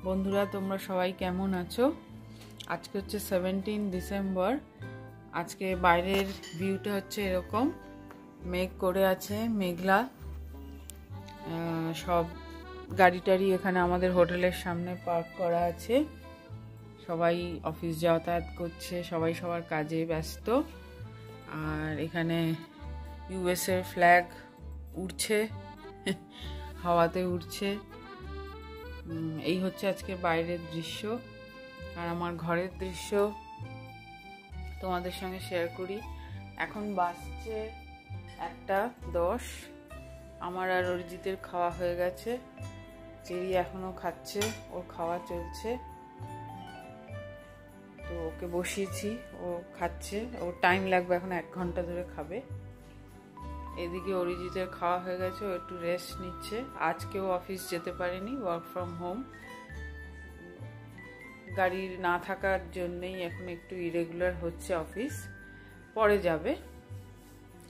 বন্ধুরা তোমরা সবাই কেমন আছো? আজকে হচ্ছে 17 ডিসেম্বর। আজকে বাইরের ভিউটা হচ্ছে এরকম, মেঘ করে আছে, মেঘলা। সব গাড়ি টাড়ি এখানে আমাদের হোটেলের সামনে পার্ক করা আছে। সবাই অফিস যাতায়াত করছে, সবাই সবার কাজে ব্যস্ত। আর এখানে ইউএসএ ফ্ল্যাগ উড়ছে, হাওয়াতে উড়ছে। এই হচ্ছে আজকে বাইরের দৃশ্য। আর আমার ঘরের দৃশ্য তোমাদের সঙ্গে শেয়ার করি। এখন বাজছে 1:10। আমার আর অরিজিতের খাওয়া হয়ে গেছে, চেরি এখনো খাচ্ছে, ওর খাওয়া চলছে। তো ওকে বসিয়েছি, ও খাচ্ছে, ওর টাইম লাগবে, এখন 1 ঘন্টা ধরে খাবে। এদিকে অরিজিতের খাওয়া হয়ে গেছে, ও একটু রেস্ট নিচ্ছে। আজকেও অফিস যেতে পারেনি, ওয়ার্ক ফ্রম হোম। গাড়ির না থাকার জন্যেই এখন একটু ইরেগুলার হচ্ছে অফিস, পরে যাবে।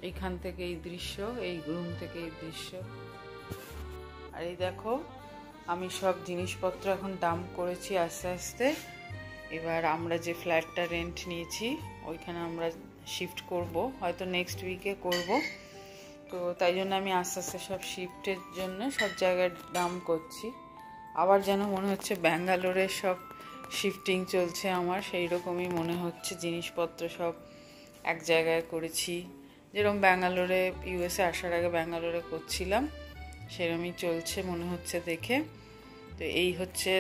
এইখান থেকে এই দৃশ্য, এই রুম থেকে এই দৃশ্য। আর এই দেখো, আমি সব জিনিসপত্র এখন ডাম্প করেছি আস্তে আস্তে। এবার আমরা যে ফ্ল্যাটটা রেন্ট নিয়েছি ওইখানে আমরা শিফট করব, হয়তো নেক্সট উইকে করব। তো তাই জন্য আমি আস্তে আস্তে সব শিফটের জন্য সব জায়গায় ডাম্প করছি। আবার যেন মনে হচ্ছে ব্যাঙ্গালোরের সব শিফটিং চলছে আমার, সেই রকমই মনে হচ্ছে। জিনিসপত্র সব এক জায়গায় করেছি, যেরকম ব্যাঙ্গালোরে ইউএসএ আসার আগে ব্যাঙ্গালোরে করছিলাম, সেরকমই চলছে মনে হচ্ছে দেখে। তো এই হচ্ছে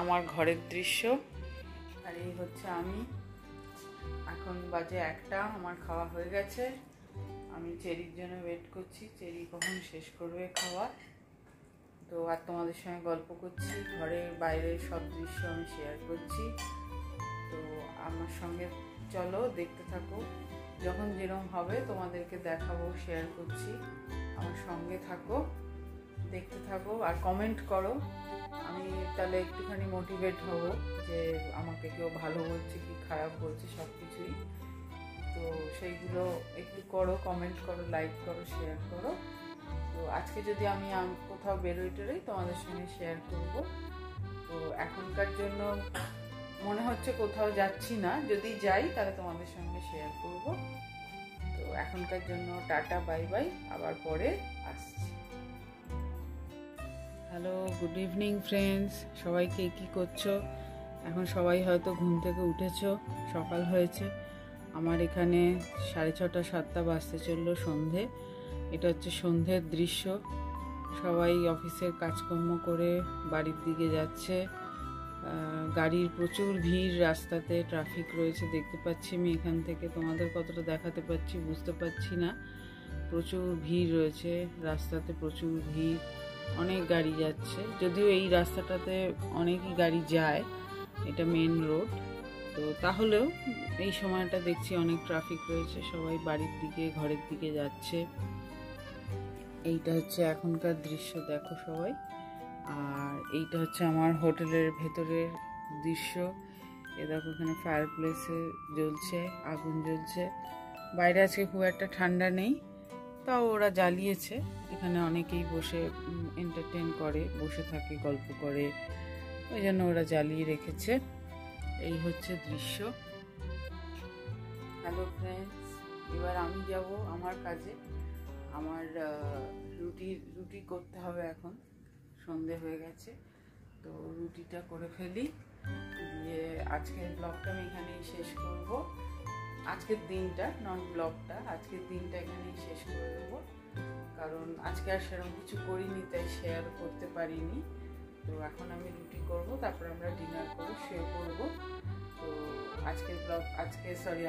আমার ঘরের দৃশ্য, আর এই হচ্ছে আমি। এখন বাজে 1টা, আমার খাওয়া হয়ে গেছে। আমি চেরির জন্য ওয়েট করছি, চেরি কখন শেষ করবে খাওয়া। তো আর তোমাদের সঙ্গে গল্প করছি, ঘরের বাইরের সব দৃশ্য আমি শেয়ার করছি। তো আমার সঙ্গে চলো, দেখতে থাকো। যখন যেরকম হবে তোমাদেরকে দেখাবো, শেয়ার করছি। আমার সঙ্গে থাকো, দেখতে থাকো আর কমেন্ট করো। আমি তাহলে একটুখানি মোটিভেট হব যে আমাকে কেউ ভালো বলছে কি খারাপ বলছে, সব কিছুই। তো সেইগুলো একটু করো, কমেন্ট করো, লাইক করো, শেয়ার করো। তো আজকে যদি আমি কোথাও বেরোই টেরোই তোমাদের সঙ্গে শেয়ার করব। তো এখনকার জন্য মনে হচ্ছে কোথাও যাচ্ছি না, যদি যাই তাহলে তোমাদের সঙ্গে শেয়ার করব। তো এখনকার জন্য টাটা, বাই বাই, আবার পরে আসছি। হ্যালো, গুড ইভিনিং ফ্রেন্ডস, সবাইকে কি করছো? এখন সবাই হয়তো ঘুম থেকে উঠেছো, সকাল হয়েছে। আমার এখানে 6:30 7টা বাজতে চললো, সন্ধে। এটা হচ্ছে সন্ধ্যের দৃশ্য। সবাই অফিসের কাজকর্ম করে বাড়ির দিকে যাচ্ছে। গাড়ির প্রচুর ভিড়, রাস্তাতে ট্রাফিক রয়েছে, দেখতে পাচ্ছি আমি এখান থেকে। তোমাদের কতটা দেখাতে পাচ্ছি বুঝতে পারছি না। প্রচুর ভিড় রয়েছে রাস্তাতে, প্রচুর ভিড়, অনেক গাড়ি যাচ্ছে। যদিও এই রাস্তাটাতে অনেকই গাড়ি যায়, এটা মেন রোড। তো তাহলেও এই সময়টা দেখছি অনেক ট্রাফিক রয়েছে, সবাই বাড়ির দিকে, ঘরের দিকে যাচ্ছে। এইটা হচ্ছে এখনকার দৃশ্য, দেখো সবাই। আর এইটা হচ্ছে আমার হোটেলের ভেতরের দৃশ্য। এ দেখো, এখানে ফায়ার প্লেসে জ্বলছে, আগুন জ্বলছে। বাইরে আজকে খুব একটা ঠান্ডা নেই, তাও ওরা জ্বালিয়েছে। এখানে অনেকেই বসে এন্টারটেন করে, বসে থাকে, গল্প করে, ওই জন্য ওরা জ্বালিয়ে রেখেছে। এই হচ্ছে দৃশ্য। হ্যালো ফ্রেন্ডস, এবার আমি যাব আমার কাজে। আমার রুটি করতে হবে, এখন সন্ধে হয়ে গেছে। তো রুটিটা করে ফেলি, দিয়ে আজকের ব্লগটা আমি এখানেই শেষ করব। আজকের দিনটা, নন ব্লগটা, আজকের দিনটা এখানেই শেষ করে দেবো। কারণ আজকে আর সেরকম কিছু করিনি, তাই শেয়ার করতে পারিনি। তো এখন আমি রুটি করব, তারপর আমরা ডিনার করে শুয়ে পড়বো। তো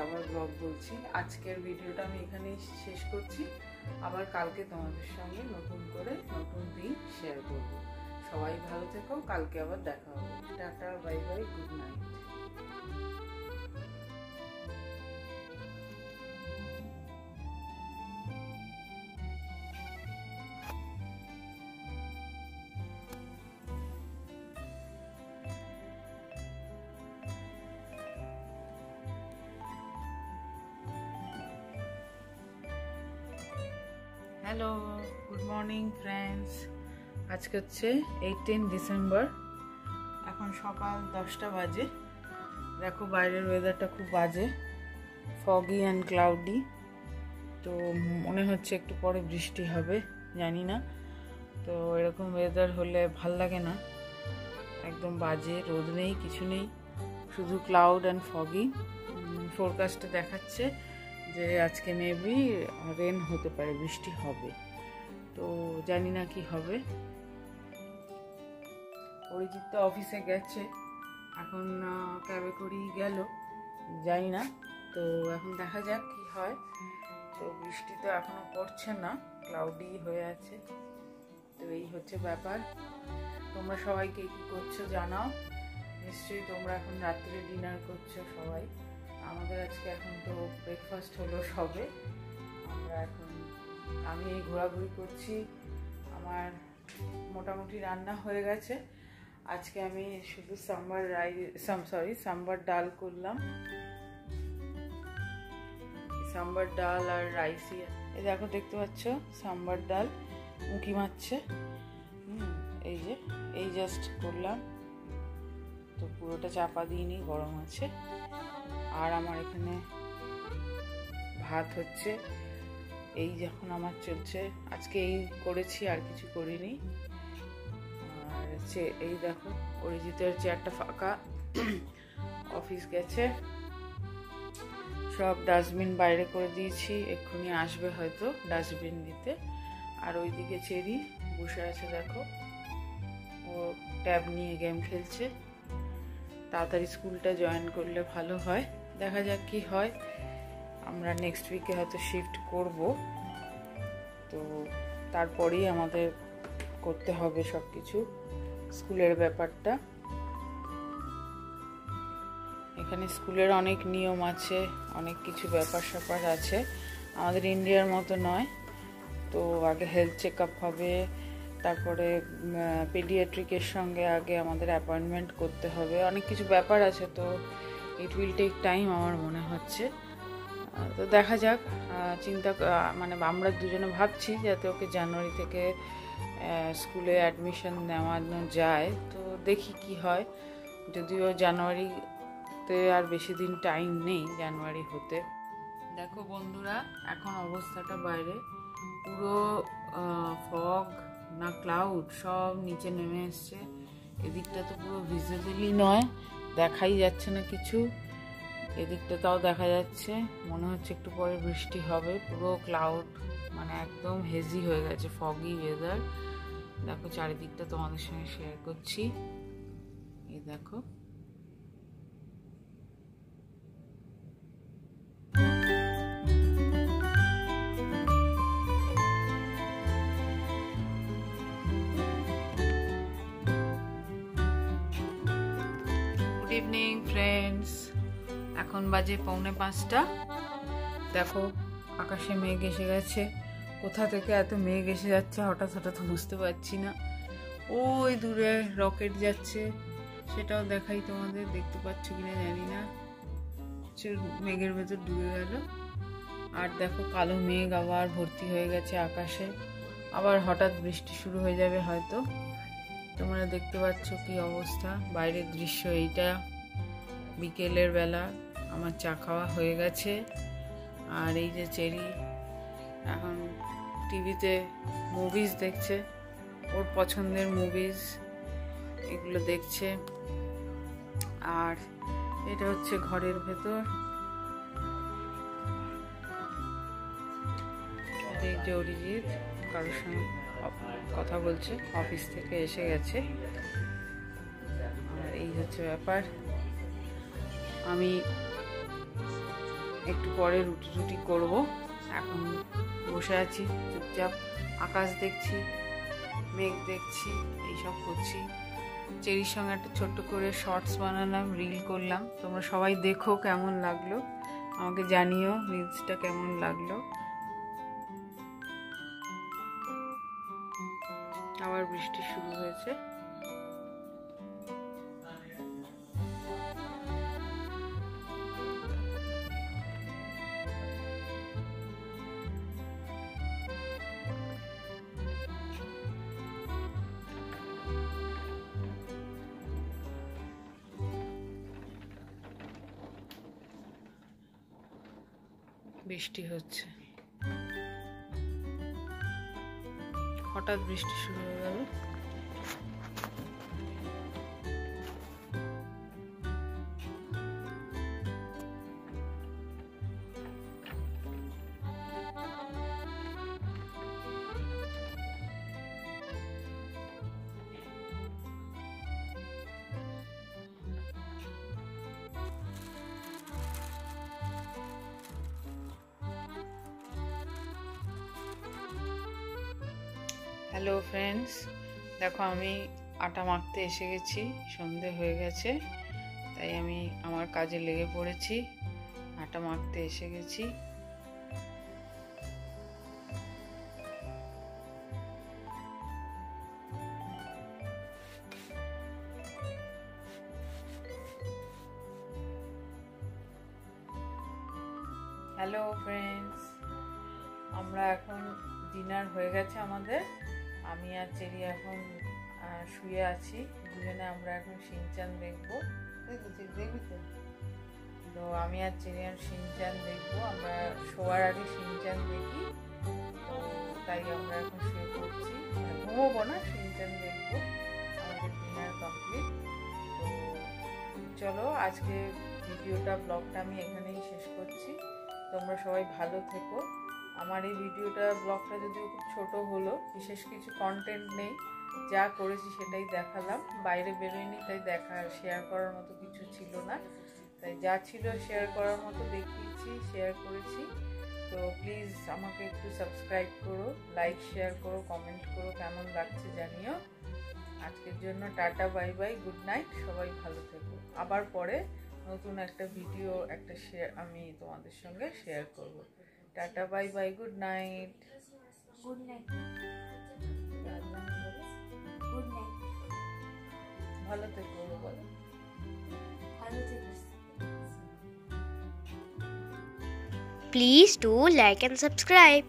আবার ব্লগ বলছি, আজকের ভিডিওটা আমি এখানেই শেষ করছি। আবার কালকে তোমাদের সঙ্গে নতুন করে নতুন দিন শেয়ার করব। সবাই ভালো থেকো, কালকে আবার দেখা হবে। Tata, bye bye, good night. Hello, good morning friends. আজকে হচ্ছে 18 ডিসেম্বর। এখন এখন সকাল 10টা বাজে। দেখো বাইরের ওয়েদারটা খুব বাজে, ফগি অ্যান্ড ক্লাউডি। তো মনে হচ্ছে একটু পরে বৃষ্টি হবে, জানি না। তো এরকম ওয়েদার হলে ভাল লাগে না, একদম বাজে, রোদ নেই, কিছু নেই, শুধু ক্লাউড অ্যান্ড ফগি। ফোরকাস্টে দেখাচ্ছে যে আজকে মেবি রেন হতে পারে, বৃষ্টি হবে। তো জানি না কি হবে। অরিজিৎ তো অফিসে গেছে, এখন ক্যাবে করেই গেল, জানি না। তো এখন দেখা যাক কি হয়। তো বৃষ্টি তো এখনো পড়ছে না, ক্লাউডি হয়ে আছে। তো এই হচ্ছে ব্যাপার। তোমরা সবাইকে কি করছো জানাও, নিশ্চয়ই তোমরা এখন রাত্রে ডিনার করছো সবাই। আমাদের আজকে এখন তো ব্রেকফাস্ট হলো সবে। আমি এই ঘোরাঘুরি করছি, আমার মোটামুটি রান্না হয়ে গেছে। আজকে আমি শুধু সাম্বার ডাল করলাম, সাম্বার ডাল আর রাইসি। এই দেখো, দেখতে পাচ্ছ সাম্বার ডাল, উঁকি মারছে। এই যে এই জাস্ট করলাম, তো পুরোটা চাপা দিইনি, গরম আছে। আর আমার এখানে ভাত হচ্ছে, এই যখন আমার চলছে। আজকে এই করেছি, আর কিছু করিনি। আর এই দেখো অরিজিতের চেয়ারটা ফাঁকা, অফিস গেছে। সব ডাস্টবিন বাইরে করে দিয়েছি, এক্ষুনি আসবে হয়তো ডাস্টবিন দিতে। আর ওইদিকে চেরি বসে আছে, দেখো ও ট্যাব নিয়ে গেম খেলছে। তাড়াতাড়ি স্কুলটা জয়েন করলে ভালো হয়, দেখা যাক কি হয়। আমরা নেক্সট উইকে হয়তো শিফট করব, তো তারপরেই আমাদের করতে হবে সব কিছু, স্কুলের ব্যাপারটা। এখানে স্কুলের অনেক নিয়ম আছে, অনেক কিছু ব্যাপার স্যাপার আছে, আমাদের ইন্ডিয়ার মতো নয়। তো আগে হেলথ চেক আপ হবে, তারপরে পেডিয়াট্রিকের সঙ্গে আগে আমাদের অ্যাপয়েন্টমেন্ট করতে হবে, অনেক কিছু ব্যাপার আছে। তো ইট উইল টেক টাইম আমার মনে হচ্ছে। তো দেখা যাক, মানে আমরা দুজনে ভাবছি যাতে ওকে জানুয়ারি থেকে স্কুলে অ্যাডমিশন নেওয়ানো যায়। তো দেখি কি হয়, যদিও জানুয়ারিতে আর বেশি দিন টাইম নেই জানুয়ারি হতে। দেখো বন্ধুরা, এখন অবস্থাটা বাইরে পুরো ফগ না ক্লাউড সব নিচে নেমে এসছে। এদিকটা তো পুরো ভিজিবলই নয়, দেখাই যাচ্ছে না কিছু। এদিকটা তাও দেখা যাচ্ছে, মনে হচ্ছে একটু পরে বৃষ্টি হবে। পুরো ক্লাউড, মানে একদম হেজি হয়ে গেছে, ফগি ওয়েদার। দেখো চারিদিকটা তোমাদের সঙ্গে শেয়ার করছি, এই দেখো। গুড ইভিনিং ফ্রেন্ডস, এখন বাজে 4:45। দেখো আকাশে মেঘ এসে গেছে, কোথা থেকে এত মেঘ এসে যাচ্ছে হঠাৎ হঠাৎ বুঝতে পারছি না। ওই দূরে রকেট যাচ্ছে, সেটাও দেখাই তোমাদের, দেখতে পাচ্ছ কিনা জানি না, মেঘের ভেতর ডুবে গেল। আর দেখো কালো মেঘ আবার ভর্তি হয়ে গেছে আকাশে, আবার হঠাৎ বৃষ্টি শুরু হয়ে যাবে হয়তো। তোমরা দেখতে পাচ্ছ কি অবস্থা, বাইরের দৃশ্য এইটা। বিকেলের বেলা আমার চা খাওয়া হয়ে গেছে। আর এই যে চেরি এখন টিভিতে মুভিজ দেখছে, ওর পছন্দের মুভিজ এগুলো দেখছে। আর এটা হচ্ছে ঘরের ভেতর, এই যে অরিজিৎ কারোর সঙ্গে কথা বলছে, অফিস থেকে এসে গেছে। আর এই হচ্ছে ব্যাপার। আমি একটু পরে রুটি করব, এখন বসে আছি চুপচাপ, আকাশ দেখছি, মেঘ দেখছি, এইসব করছি। চেরির সঙ্গে একটা ছোট্ট করে শর্টস বানালাম, রিল করলাম। তোমরা সবাই দেখো কেমন লাগলো, আমাকে জানিও রিলসটা কেমন লাগলো। আবার বৃষ্টি শুরু হয়েছে। বৃষ্টি হচ্ছে, হঠাৎ বৃষ্টি শুরু হয়ে গেল। হ্যালো ফ্রেন্ডস, দেখো আমি আটা মাখতে এসে গেছি, সন্ধে হয়ে গেছে, তাই আমি আমার কাজে লেগে পড়েছি। আটা মাখতে এসে গেছি। হ্যালো ফ্রেন্ডস, আমরা এখন ডিনার হয়ে গেছে আমাদের। আমি আর চেরি এখন শুয়ে আছি, দুজনে আমরা এখন শিনচান দেখবো। দেখবি তো আমি আর চেরি আর শিনচান দেখবো। আমরা শোয়ার আগে শিনচান দেখি, তো তাই আমরা এখন শুয়ে পড়ছি। ঘুমোবো না, শিনচান দেখবো। আমাদের ডিনার কমপ্লিট। তো চলো আজকে ব্লগটা আমি এখানেই শেষ করছি। তোমরা সবাই ভালো থেকো। আমার এই ব্লগটা যদিও খুব ছোট হলো, বিশেষ কিছু কন্টেন্ট নেই, যা করেছি সেটাই দেখালাম। বাইরে বেরোয়নি, তাই শেয়ার করার মতো কিছু ছিল না, তাই যা ছিল শেয়ার করার মতো দেখিয়েছি, শেয়ার করেছি। তো প্লিজ আমাকে একটু সাবস্ক্রাইব করো, লাইক শেয়ার করো, কমেন্ট করো, কেমন লাগছে জানিও। আজকের জন্য tata, bye bye, good night, সবাই ভালো থেকো। আবার পরে নতুন একটা ভিডিও আমি তোমাদের সঙ্গে শেয়ার করব। Tata, bye bye, good night. Good night. Good night. ভালো থেকো, বলো। ভালো থেকো। Please do like and subscribe.